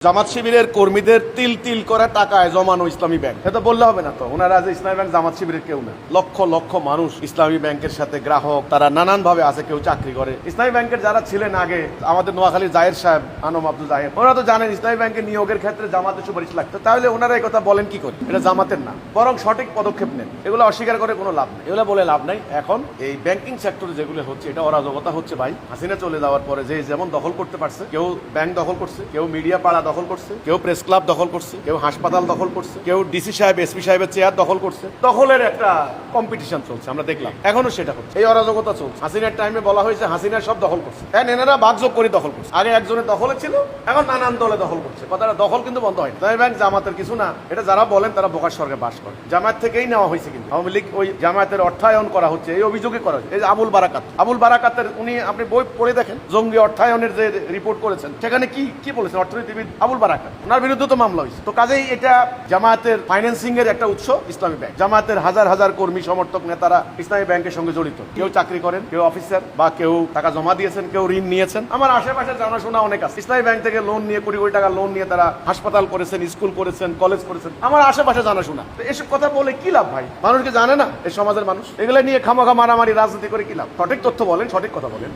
জামাত শিবিরের কর্মীদের তিল তিল করে টাকায় জমানো ইসলামী ব্যাংক, এটা বললে হবে না তো। ওনারা যে ইসলামী ব্যাংক জামাত শিবিরের কেউ না, লক্ষ লক্ষ মানুষ ইসলামী ব্যাংকের সাথে গ্রাহক, তারা নানান ভাবে আছে, কেউ চাকরি করে। ইসলামী ব্যাংকের যারা ছিলেন আগে, আমাদের নোয়াখালীর জাহের সাহেব, আনম আব্দুল জাহের, ওনারা তো জানেন ইসলামী ব্যাংকের নিয়োগের ক্ষেত্রে জামাতের সুপারিশ লাগতো। তাহলে ওনারা এই কথা বলেন কি করে? এটা জামাতের না, বরং সঠিক পদক্ষেপ নেন। এগুলো অস্বীকার করে কোনো লাভ নেই, এগুলো বলে লাভ নাই। এখন এই ব্যাংকিং সেক্টরে যেগুলো হচ্ছে, এটা অরাজকতা হচ্ছে ভাই। হাসিনা চলে যাওয়ার পরে যে যেমন দখল করতে পারছে, কেউ ব্যাংক দখল করছে, কেউ মিডিয়া পাড়া দখল করছে, কেউ প্রেস ক্লাব দখল করছে, কেউ হাসপাতাল দখল করছে, কেউ ডিসি সাহেব এসপি সাহেবের চেয়ার দখল করছে। দখলের একটা কম্পিটিশন চলছে, আমরা দেখলাম। এখনো সেটা হচ্ছে, এই অরাজকতা চলছে। হাসিনার টাইমে বলা হয়েছে হাসিনা সব দখল করছে, এনারা ভাগযোগ করে দখল করছে। আগে একজনের দখলে ছিল, এখন নানান দলে দখল করছে। কথাটা দখল কিন্তু বন্ধ হয় না। ব্যাংক জামাতের কিছু না, এটা যারা বলেন তারা বোকার স্বর্গে বাস করে। জামায়াত থেকেই নেওয়া হয়েছে, কিন্তু আওয়ামী লীগ ওই জামায়াতের অর্থায়ন করা হচ্ছে, এই অভিযোগে করা হচ্ছে। এই যে আবুল বারাকাতের উনি, আপনি বই পড়ে দেখেন, জঙ্গি অর্থায়নের যে রিপোর্ট করেছেন, সেখানে কি বলেছেন অর্থনীতিবিদ আবুল বারাকাত, ওনার বিরুদ্ধে তো মামলা হয়েছে। তো কাজেই এটা জামায়াতের ফাইন্যান্সিং এর একটা উৎস ইসলামী ব্যাংক। জামায়াতের হাজার হাজার কর্মী সমর্থক নেতারা ইসলামী ব্যাংকের সঙ্গে জড়িত। কেউ চাকরি করেন, কেউ অফিসার, বা কেউ টাকা জমা দিয়েছেন, কেউ ঋণ নিয়েছেন। আমার আশেপাশে জানাশোনা অনেক আছে, ইসলামী ব্যাংক থেকে লোন নিয়ে, কোটি কোটি টাকা লোন নিয়ে তারা হাসপাতাল করেছেন, স্কুল করেছেন, কলেজ করেছেন। আমার আশেপাশে জানাশোনা। তো এসব কথা বলে কি লাভ ভাই? মানুষকে জানে না এই সমাজের মানুষ, এগুলো নিয়ে খামাখা মারামারি রাজনীতি করে কি লাভ? সঠিক তথ্য বলেন, সঠিক কথা বলেন।